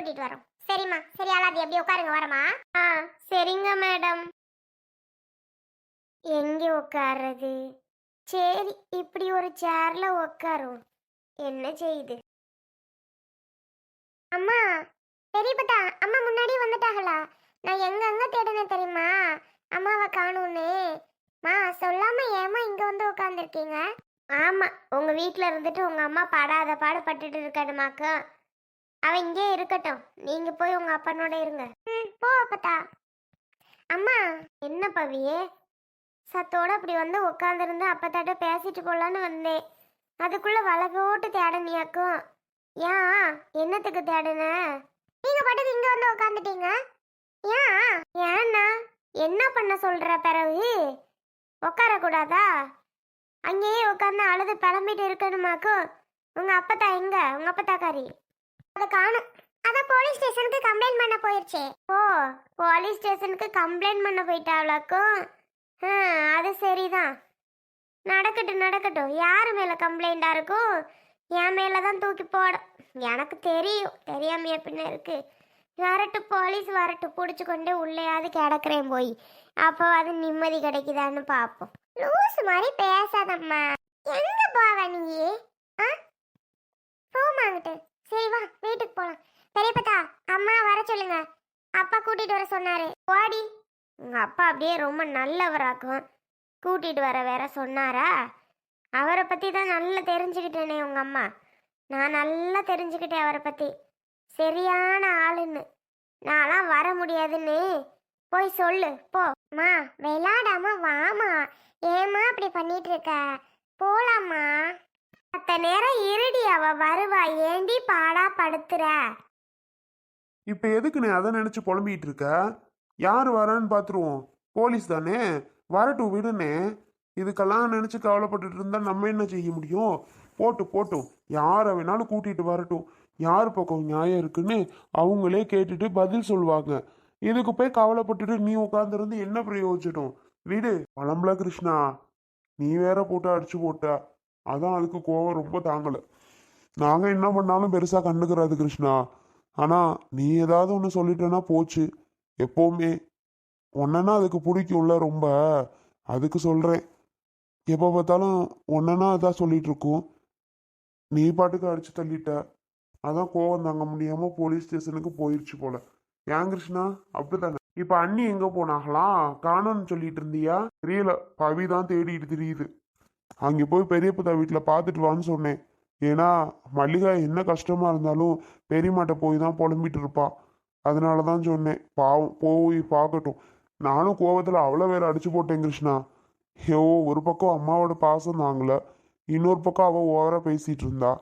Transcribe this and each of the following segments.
கூட்டிட்டு வரோம். சரிம்மா, சரி அழாதி, அப்படியே உட்காருங்க, வரமா. ஆ, சரிங்க மேடம். எங்க உட்கார்றது? சரி, இப்படி ஒரு சேர்ல உட்காரும். என்ன செய்யுது? அம்மா, பெரியப்பட்டா, அம்மா முன்னாடியே வந்துட்டாங்களா? நான் எங்க தேடினேன் தெரியுமா? அம்மாவை காணோன்னு. மா, சொல்லாம ஏமா இங்க வந்து உட்காந்துருக்கீங்க? ஆமா, உங்க வீட்ல இருந்துட்டு உங்க அம்மா படாத பாடுபட்டுட்டு இருக்கணுமாக்கா. அவ இங்கே இருக்கட்டும், நீங்க போய் உங்க அப்பனோட இருங்க. ம், போ அப்பத்தா. அம்மா, என்ன பவியே சத்தோட அப்படி வந்து உட்காந்துருந்து அப்பத்தாட்ட பேசிட்டு போலான்னு வந்தேன். அதுக்குள்ள வலை போட்டு தேடனியாக்கும். ஏன், என்னத்துக்கு தேடுன? நீங்க பாட்டுக்கு இங்க வந்து உட்காந்துட்டீங்க. ஏன்? ஏன்னா என்ன பண்ண சொல்ற? பிறகு உட்கார கூடாதா? அங்கேயே உட்காந்து அழுது கிளம்பிட்டு இருக்கணுமாக்கும். உங்க அப்பத்தா எங்க? உங்க அப்பத்தாக்காரி அதை காணும். அதான் போலீஸ் ஸ்டேஷனுக்கு கம்ப்ளைண்ட் பண்ண போயிருச்சே. ஓ, போலீஸ் ஸ்டேஷனுக்கு கம்ப்ளைண்ட் பண்ண போயிட்டாவளாக்கும். அது சரிதான். நடக்கட்டும் நடக்கட்டும். யாரு மேல கம்ப்ளைண்டா இருக்கும்? என் மேல தான் தூக்கி போட. எனக்கு தெரியும், தெரியாமையா பின்ன இருக்கு. வரட்டும், போலீஸ் வரட்டும், பிடிச்சி கொண்டே உள்ளேயாவது கிடக்குறேன் போய். அப்போ அது நிம்மதி கிடைக்குதான்னு பார்ப்போம். லூஸ் மாதிரி பேசாதம்மா. எங்க போவ நீ? ஆ, போமாங்கிட்டு. சரி வா, வீட்டுக்கு போலாம். பெரியப்பத்தா, அம்மா வர சொல்லுங்க, அப்பா கூட்டிட்டு வர சொன்னாரு. ஓடி. உங்க அப்பா அப்படியே ரொம்ப நல்லவராக்கும். கூட்டிட்டு வர வேற சொன்னாரா? அவரை பத்தி தான் நல்லா தெரிஞ்சுக்கிட்டேனே உங்க அம்மா. நான் நல்லா தெரிஞ்சுக்கிட்டேன் அவரை பத்தி. சரியான ஆளுன்னு. நான்லாம் வர முடியாதுன்னு போய் சொல்லு போ. மா, விளையாடாம வாமா. ஏமா அப்படி பண்ணிட்டு இருக்க? போலாமா? அத்த நேரம் இருடி, அவ வருவா. ஏண்டி பாடா படுத்துற? இப்ப எதுக்கு நீ அதை நினைச்சு புலம்பிட்டு இருக்க? யாரு வரான்னு பாத்துருவோம். போலீஸ் தானே, வரட்டும் விடுனே. இதுக்கெல்லாம் நினைச்சு கவலைப்பட்டுட்டு இருந்தா நம்ம என்ன செய்ய முடியும்? போட்டு போட்டும், யாரை வேணாலும் கூட்டிட்டு வரட்டும். யார் பக்கம் நியாயம் இருக்குன்னு அவங்களே கேட்டுட்டு பதில் சொல்லுவாங்க. இதுக்கு போய் கவலைப்பட்டுட்டு நீ உட்காந்துருந்து என்ன பிரயோஜனம்? விடு, பழம்பல கிருஷ்ணா. நீ வேற போட்டு அடிச்சு போட்ட. அதான் அதுக்கு கோவம் ரொம்ப தாங்கல. நாங்க என்ன பண்ணாலும் பெருசா கண்டுக்கிறாது கிருஷ்ணா. ஆனா நீ ஏதாவது ஒன்று சொல்லிட்டேன்னா போச்சு. எப்பவுமே ஒன்னா அதுக்கு பிடிக்கும்ல ரொம்ப. அதுக்கு சொல்றேன். எப்போ பார்த்தாலும் ஒன்னா அதான் சொல்லிட்டு இருக்கும். நீ பாட்டுக்கு அடிச்சு தள்ளிட்ட. அதான் கோவம் தாங்க முடியாம போலீஸ் ஸ்டேஷனுக்கு போயிருச்சு போல. ஏன் கிருஷ்ணா? அப்படித்தானே. இப்ப அண்ணி எங்க போனாங்களாம்? காணோன்னு சொல்லிட்டு இருந்தியா? தெரியல, பவி தான் தேடிட்டு தெரியுது. அங்கே போய் பெரியப்பதா வீட்டில் பார்த்துட்டு வான்னு சொன்னேன். ஏன்னா மல்லிகா என்ன கஷ்டமா இருந்தாலும் பெரியமாட்ட போய் தான் புலம்பிட்டு இருப்பா. அதனால தான் சொன்னேன், பாவம் போய் பார்க்கட்டும். நானும் கோவத்தில் அவ்வளோ வேற அடிச்சு போட்டேன் கிருஷ்ணா. ஐயோ, ஒரு பக்கம் அம்மாவோட பாசம் தாங்கல, இன்னொரு பக்கம் அவள் ஓவரா பேசிட்டு இருந்தா.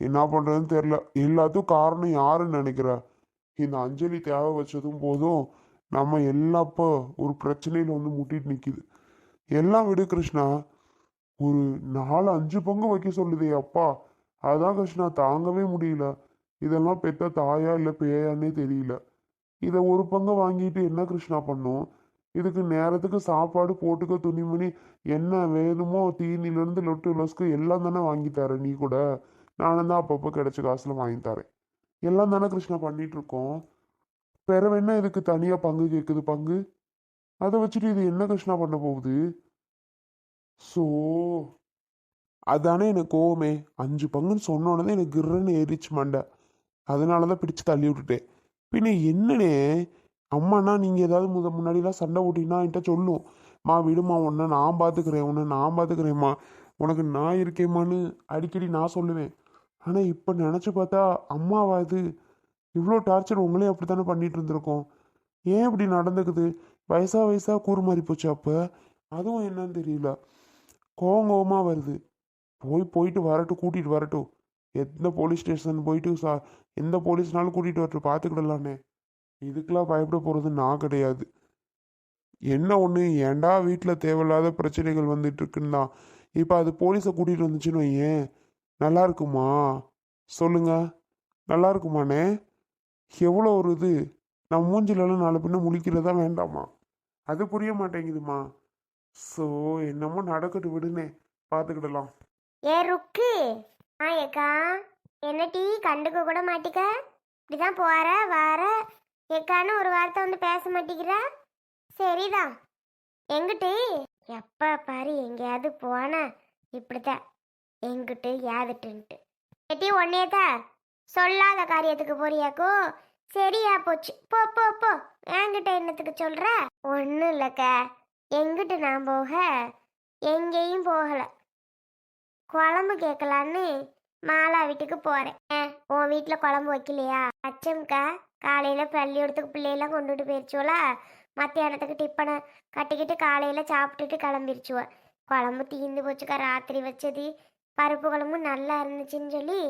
என்ன பண்றதுன்னு தெரியல. எல்லாத்துக்கும் காரணம் யாருன்னு நினைக்கிற? இந்த அஞ்சலி தேவை வச்சதும் போதும் நம்ம எல்லாப்போ ஒரு பிரச்சனையில வந்து முட்டிட்டு நிக்குது. எல்லாம் விடு கிருஷ்ணா. ஒரு 4-5 பங்கு வைக்க சொல்லுதே அப்பா. அதான் கிருஷ்ணா தாங்கவே முடியல. இதெல்லாம் பெத்த தாயா இல்லை பேயான்னே தெரியல. இதை ஒரு பங்கு வாங்கிட்டு என்ன கிருஷ்ணா பண்ணும்? இதுக்கு நேரத்துக்கு சாப்பாடு, போட்டுக்க துணிமணி, என்ன வேணுமோ தீனிலேருந்து லொட்டு லொஸ்க்கு எல்லாம் தானே வாங்கி தரேன். நீ கூட நானும் தான் அப்பப்போ கிடைச்ச காசுல வாங்கி தரேன். எல்லாம் தானே கிருஷ்ணா பண்ணிட்டு இருக்கோம். பிறவு என்ன இதுக்கு தனியா பங்கு கேட்குது? பங்கு அதை வச்சுட்டு இது என்ன கிருஷ்ணா பண்ண போகுது? ஸோ அதானே எனக்கு கோவமே. 5 பங்குன்னு சொன்னோன்னே எனக்கு கிர்ன்னு ஏறிச்சு மண்டை. அதனால தான் பிடிச்சு தள்ளி விட்டுட்டேன். பின்ன என்னனே, அம்மாண்ணா நீங்கள் ஏதாவது முன்னாடிலாம் சண்டை ஓட்டினா என்கிட்ட சொல்லும். மா விடுமா, உன்னை நான் பார்த்துக்கிறேன், உன்னை நான் பார்த்துக்கிறேம்மா, உனக்கு நான் இருக்கேம்மான்னு அடிக்கடி நான் சொல்லுவேன். ஆனால் இப்போ நினச்சி பார்த்தா அம்மாவா இது? இவ்வளோ டார்ச்சர் உங்களே அப்படி தானே பண்ணிட்டு இருந்திருக்கோம். ஏன் இப்படி நடந்துக்குது? வயசா கூறு மாறி போச்சு அப்போ. அதுவும் என்னன்னு தெரியல, கோவம் கோவமாக வருது. போயிட்டு வரட்டும், கூட்டிகிட்டு வரட்டும். எந்த போலீஸ் ஸ்டேஷன் போயிட்டு எந்த போலீஸ்னாலும் கூட்டிகிட்டு வரட்டும், பார்த்துக்கிடலானே. இதுக்கெல்லாம் பயப்பட போகிறது நான் கிடையாது. என்ன ஒன்று, ஏன்டா வீட்டில் தேவையில்லாத பிரச்சனைகள் வந்துட்டு இருக்குன்னு தான். இப்போ அது போலீஸை கூட்டிகிட்டு வந்துச்சுன்னு வையேன், நல்லா இருக்குமா? சொல்லுங்க, நல்லா இருக்குமாண்ணே? எவ்வளோ ஒரு இது, நான் மூஞ்சிலெல்லாம் நாலு பின்ன முழிக்கிறதா வேண்டாமா? அது புரிய மாட்டேங்குதுமா. ஸோ என்னமோ நடக்கட்டு விடுனே, பார்த்துக்கிடலாம். ஏ ருக்கு, ஆ ஏக்கா, என்ன டீ கண்டுக்க கூட மாட்டிக்க? இப்படிதான் போற வார எக்கான்னு ஒரு வார்த்தை வந்து பேச மாட்டேங்கிறா. சரிதான். எங்கிட்டு எப்ப பாரு எங்கேயாவது போன இப்படித்தான் எங்கிட்டு யாதுட்டுன்ட்டு எட்டி ஒன்னேதான் சொல்லாத காரியத்துக்கு போறியாக்கோ. சரியா போச்சு, போ போ போ. என்கிட்ட என்னத்துக்கு சொல்ற? ஒன்றும் இல்லைக்கா, எங்கிட்டு நான் போக எங்கேயும் போகலை. குழம்பு கேட்கலான்னு மாலா வீட்டுக்கு போகிறேன். உன் வீட்டில் குழம்பு வைக்கலையா? அச்சம்க்கா, காலையில் பள்ளிக்கூடத்துக்கு பிள்ளையெல்லாம் கொண்டுட்டு போயிடுச்சுவலா. மத்தியானத்துக்கு டிப்பனை கட்டிக்கிட்டு காலையில் சாப்பிட்டுட்டு கிளம்பிருச்சுவ. குழம்பு தீர்ந்து போச்சுக்கா. ராத்திரி வச்சது பருப்பு குழம்பு நல்லா இருந்துச்சுன்னு சொல்லி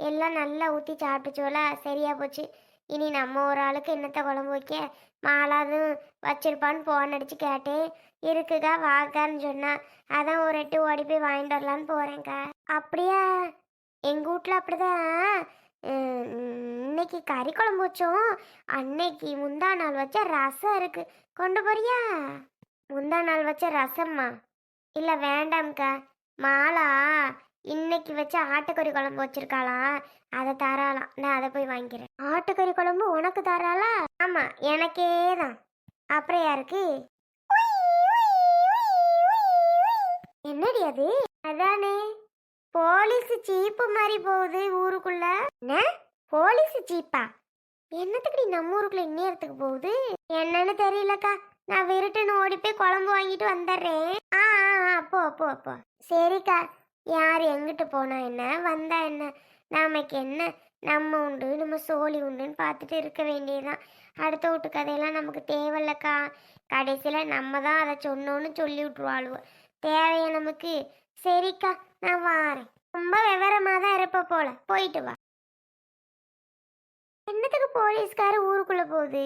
எல்லாம் நல்லா ஊற்றி சாப்பிட்டுச்சுவலா. சரியா போச்சு. இனி நம்ம ஒரு ஆளுக்கு என்னத்த குழம்பு வைக்க? மாலாதும் வச்சிருப்பான்னு ஃபோன் அடித்து கேட்டேன். இருக்குக்கா வாக்கான்னு சொன்னா. அதான் ஒரு 8 ஓடி போய் வாங்கிட்டு வரலான்னு போகிறேங்க்கா. அப்படியா? எங்கள் வீட்டில் அப்படிதான். இன்னைக்கு கறி குழம்பு வச்சோம். அன்னைக்கு முந்தா நாள் வச்ச ரசம் இருக்கு, கொண்டு போறியா? முந்தா நாள் வச்ச ரசம்மா? இல்லை வேண்டாம்க்கா. மாலா இன்னைக்கு வச்ச ஆட்டுக்கறி குழம்பு வச்சிருக்காளாம், அதை தராளாம். நான் அதை போய் வாங்கிக்கிறேன். ஆட்டுக்கறி குழம்பு உனக்கு தராளா? ஆமா, எனக்கே தான். அப்புறம் யாருக்கு? என்னடி அது? அதானே போலீஸ் ஜீப்பு மாதிரி போகுது ஊருக்குள்ள. என்ன போலீஸ் ஜீப்பா? என்னத்துக்கு நம்ம ஊருக்குள்ள இந்நேரத்துக்கு போகுது? என்னன்னு தெரியலக்கா. நான் விருட்டுன்னு ஓடி போய் குழம்பு வாங்கிட்டு வந்துடுறேன். ஆ போ போ போ. சரிக்கா. யார் எங்கிட்டு போனா என்ன, வந்தா என்ன, நமக்கு என்ன? நம்ம உண்டு, நம்ம சோழி உண்டுன்னு பார்த்துட்டு இருக்க வேண்டியதுதான். அடுத்த வீட்டு கதையெல்லாம் நமக்கு தேவையில்லக்கா. கடைசியில் நம்ம தான் அதை சொன்னோன்னு சொல்லி விட்டுருவாளுவோம். தேவையா நமக்கு? சரிக்கா, நான் வாரேன். ரொம்ப விவரமாக தான் இருப்ப போல. போயிட்டு வா. என்னத்துக்கு போலீஸ்கார ஊருக்குள்ள போகுது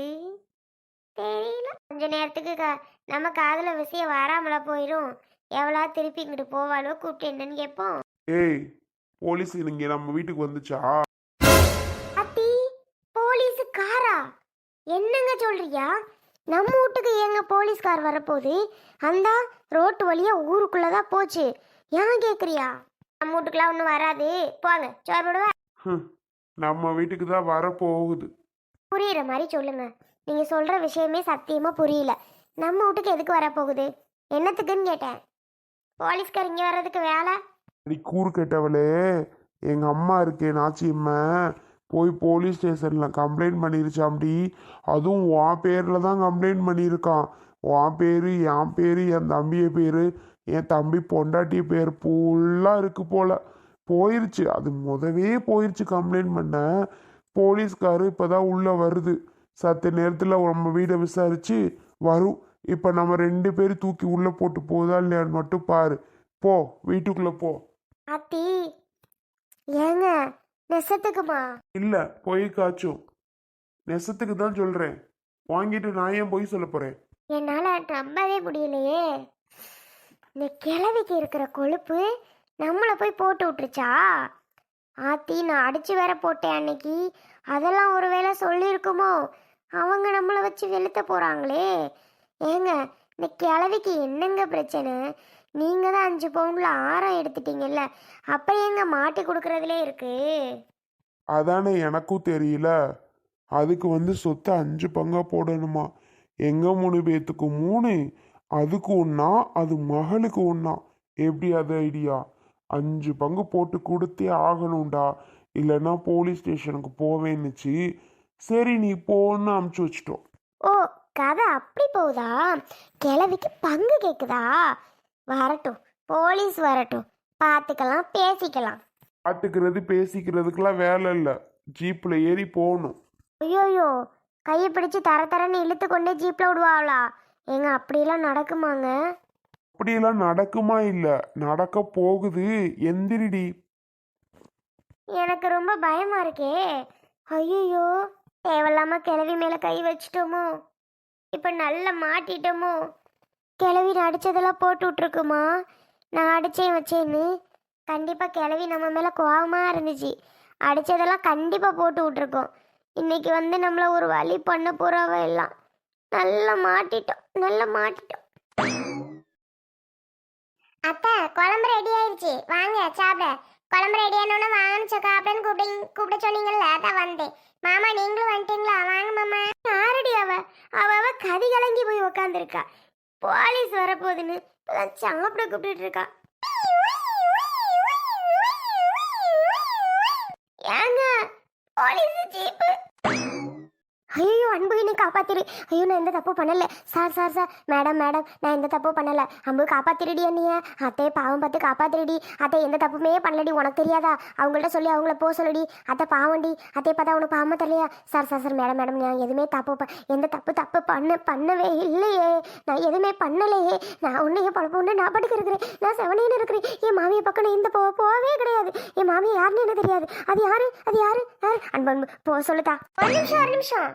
தெரியல. கொஞ்ச நேரத்துக்கு நம்ம காதுல விஷயம் வராமல போயிடும். எவ்வளோ திருப்பி இங்கிட்டு போவாளோ, கூப்பிட்டு என்னன்னு கேட்போம். ஏய், போலீஸ் இங்க நம்ம வீட்டுக்கு வந்துச்சா? அத்தி, போலீஸ் காரா? என்னங்க சொல்றியா? நம்ம வீட்டுக்கு எங்க போலீஸ்கார் வரப்போகுது? அந்த ரோட்டு வழியா ஊருக்குள்ளதான் போச்சு. ஏன் கேக்குறியா? நம்ம வீட்டுக்குலாம் ஒன்றும் வராது, போங்க. சோறு போடுவா. நம்ம வீட்டுக்கு தான் வரப்போகுது. புரியுற மாதிரி சொல்லுங்க. நீங்க சொல்ற விஷயமே சத்தியமா புரியல. நம்ம வீட்டுக்கு எதுக்கு வரப்போகுது? என்னத்துக்குன்னு கேட்டேன். போலீஸ்கார் இங்கே வர்றதுக்கு வேலை? அடி கூறு கேட்டவளே, எங்க அம்மா இருக்கே நாச்சியம்மா, போய் போலீஸ் ஸ்டேஷன்ல கம்ப்ளைண்ட் பண்ணிருச்சாம்டி. அதுவும் உன் பேர்ல தான் கம்ப்ளைண்ட் பண்ணியிருக்கான். உன் பேரு, என் பேரு, என் தம்பிய பேரு, என் தம்பி பொண்டாட்டி பேர் ஃபுல்லாக இருக்கு போல. போயிருச்சு, அது முதவே போயிருச்சு கம்ப்ளைண்ட் பண்ண. போலீஸ்காரு இப்போதான் உள்ள வருது. சத்த நேரத்தில் நம்ம வீடை விசாரிச்சு வரும். இப்போ நம்ம 2 பேரும் தூக்கி உள்ள போட்டு போதா இல்லையான்னு மட்டும் பாரு. போ, வீட்டுக்குள்ள போ. அத்தி, ஏங்க நெசத்துக்குமா? இல்ல, பொய் காச்சும். நெசத்துக்கு தான் சொல்றேன். வாங்கிட்டு நான் ஏன் பொய் சொல்ல போறேன்? என்னால நம்பவே முடியலையே. இந்த கிழவிக்கு இருக்கிற கொழுப்பு நம்மளை போய் போட்டு விட்டுருச்சா? ஆத்தி, நான் அடிச்சு வேற போட்டேன் அன்னைக்கு. அதெல்லாம் ஒருவேளை சொல்லியிருக்குமோ? அவங்க நம்மளை வச்சு வெளுத்த போறாங்களே. ஏங்க, இந்த கிழவிக்கு என்னங்க பிரச்சனை? நீங்க தான் 5 பவுன்ல ஆரம் எடுத்துட்டீங்கல்ல, அப்ப எங்க மாட்டி கொடுக்கறதுலே இருக்கு. அதானே எனக்கும் தெரியல. அதுக்கு வந்து சொத்தை 5 பங்கா போடணுமா? எங்க 3 பேத்துக்கு 3, அதுக்கு ஒண்ணா, அது மகளுக்கு ஒண்ணா? எப்படி அது ஐடியா? 5 பங்கு போட்டு கொடுத்தே ஆகணும்டா, இல்லைன்னா போலீஸ் ஸ்டேஷனுக்கு போவேன்னுச்சு. சரி நீ போன்னு அமுச்சு வச்சிட்டோம். ஓ, கதை அப்படி போகுதா? கிழவிக்கு பங்கு கேக்குதா? வரட்டும், போலீஸ் வரட்டும், பார்த்துக்கலாம், பேசிக்கலாம். பார்த்துக்கிறது பேசிக்கிறதுக்கெல்லாம் வேலை இல்லை. ஜீப்பில் ஏறி போகணும். ஐயோயோ, கையை பிடிச்சு தர தரன்னு இழுத்து கொண்டே ஜீப்ல விடுவாளா? ஏங்க, அப்படியெல்லாம் நடக்குமாங்க? அப்படியெல்லாம் நடக்குமா? இல்லை, நடக்க போகுது. எந்திரிடி. எனக்கு ரொம்ப பயமா இருக்கே. ஐயோ, தேவையில்லாம கிழவி மேல கை வச்சிட்டோமோ? இப்ப நல்லா மாட்டிட்டோமோ? கிழவி அடிச்சதெல்லாம் போட்டு விட்டுருக்குமா? நான் அடிச்சேன் வச்சேன்னு கண்டிப்பா கிழவி நம்ம மேல கோவமா இருந்துச்சு. அடிச்சதெல்லாம் கண்டிப்பா போட்டு விட்டுருக்கோம். இன்னைக்கு வந்து நம்மள ஒரு வழி பண்ண போறவ எல்லாம். நல்லா மாட்டிட்டோம், நல்லா மாட்டிட்டோம். அத்தை, குழம்பு ரெடி ஆயிடுச்சு, வாங்க சாப்பிட. குழம்பு ரெடியானோன்னு வாங்கன்னு சொக்கா அப்படின்னு கூப்பிட சொன்னீங்கல்ல அதான் வந்தேன். மாமா நீங்களும் வந்துட்டீங்களா? வாங்க மாமா. யாரடி அவ கதி கலங்கி போய் உக்காந்துருக்கா. போலீஸ் வரப்போகுதுன்னு இப்பதான் சாப்பிட கூப்பிட்டு இருக்கா. ஏங்க போலீஸ் ஜீப்பு. ஐயோ அன்பு என்னை காப்பாத்திரு. ஐயோ நான் எந்த தப்பு பண்ணல சார். மேடம் நான் எந்த தப்பு பண்ணல. அன்பு காப்பாத்திருடி என்னைய. அத்தையை பாவம் பார்த்து காப்பாத்திருடி. அத்தை எந்த தப்புமே பண்ணலடி. உனக்கு தெரியாதா? அவங்கள்ட்ட சொல்லி அவங்கள போக சொல்லடி. அத்தை பாவண்டி. அத்தையை பார்த்தா உனக்கு பாவமா தெரியலையா? சார் மேடம் நான் எதுவுமே எந்த தப்பு பண்ணவே இல்லையே. நான் எதுவுமே பண்ணலையே. நான் உன்னைய பழப்ப நான் பாட்டுக்கு இருக்கிறேன். நான் செவனேன்னு இருக்கிறேன். என் மாமியை பக்கம் நான் இந்த போவே கிடையாது. என் மாமியை யாருன்னு எனக்கு தெரியாது. அது யாரு அன்பு போ சொல்லுதா. ஒரு நிமிஷம்.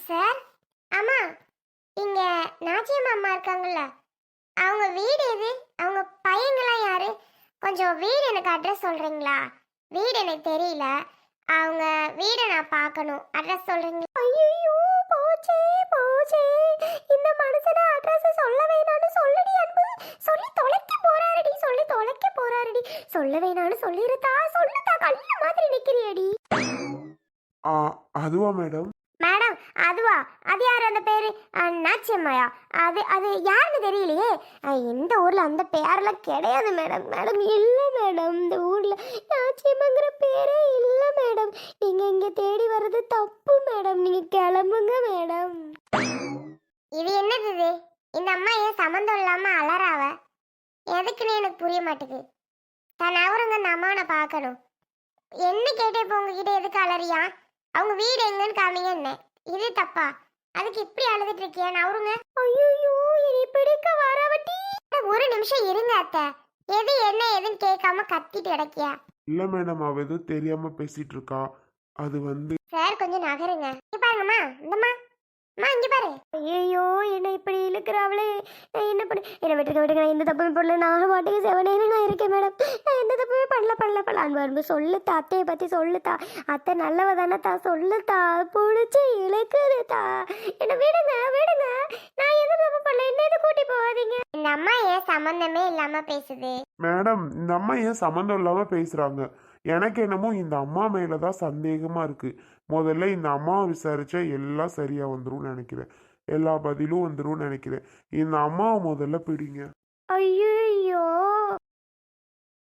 சார் அம்மா இங்க நாச்சியம்மா அம்மா இருக்காங்கல்ல, அவங்க வீடு எது? அவங்க பையங்களாம் யாரு? கொஞ்சம் வீடு எனக்கு அட்ரஸ் சொல்றீங்களா? வீடு எனக்கு தெரியல. அவங்க வீடை நான் பார்க்கணும். அட்ரஸ் சொல்றீங்களா? ஐயோ போச்சே. இந்த மனுஷன அட்ரஸ் சொல்ல வேணாம்னு சொல்லுடி அன்பு. சொல்லி தொலைக்க போறாருடி. சொல்ல வேணாம்னு சொல்லிருத்தா. சொல்லுதா. கல்ல மாதிரி நிக்கிறியடி. அதுவா மேடம்? மேடம் அதுவா? அது யார் அந்த பேரு? நாச்சியம்மாயா? அது யாருன்னு தெரியலையே. இந்த ஊர்ல அந்த பேரெல்லாம் கிடையாது மேடம். இல்லை மேடம், இந்த ஊர்ல நாச்சியம்மாங்கிற பேரே இல்லை மேடம். நீங்க இங்க தேடி வர்றது தப்பு மேடம். நீங்க கிளம்புங்க மேடம். இது என்னது இது? இந்த அம்மா ஏன் சம்மந்தம் இல்லாம அலறாவ? எதுக்குன்னு எனக்கு புரிய மாட்டேங்குது. தான் அவருங்க அந்த அம்மாவை பார்க்கணும். என்ன கேட்டே இப்போ உங்ககிட்ட எதுக்கு அலறியா? அவங்க வீடு எங்கன்னு காமிங்க. என்ன இது தப்பா? அதுக்கு இப்படி அழுதுட்டு இருக்கியா? நவருங்க. ஐயோ இனி பிடிக்க வரவட்டி. ஒரு நிமிஷம் இருங்க அத்தை. எது என்ன ஏதுன்னு கேட்காம கத்திட்டு கிடக்கியா? இல்ல மேடம், அவ ஏதோ தெரியாம பேசிட்டு இருக்கா. அது சார் கொஞ்சம் நகருங்க. இங்க பாருங்கம்மா. இந்தம்மா இங்க பாரு. ஐயோ என்ன இப்படி இழுக்கிறாவளே. நான் என்ன பண்ண? என்ன விட்டுருக்க. நான் எந்த தப்புமே பண்ணல. நான் பாட்டுக்கு செவனேன்னு நான் இருக்கேன் மேடம். நான் எந்த தப்புமே பண்ணல. அன்பு சொல்லுத்தா. அத்தையை பத்தி சொல்லுத்தா. அத்தை நல்லவ தானே தா. சொல்லுத்தா. பிடிச்சி இழுக்குதுதா. என்ன விடுங்க. நான் எந்த தப்பு பண்ணல. என்ன எது கூட்டி போகாதீங்க. இந்த அம்மா ஏன் சம்பந்தமே இல்லாம பேசுது? மேடம், இந்த அம்மா ஏன் சம்மந்தம் இல்லாம பேசுறாங்க? எனக்கு என்னமோ இந்த அம்மா மேலதான் சந்தேகமா இருக்கு. முதல்ல இந்த அம்மாவை விசாரிச்சா எல்லாம் சரியா வந்துரும் நினைக்கிறேன். எல்லா பதிலும் வந்துரும் நினைக்கிறேன். இந்த அம்மாவை முதல்ல பிடிங்க. ஐயோ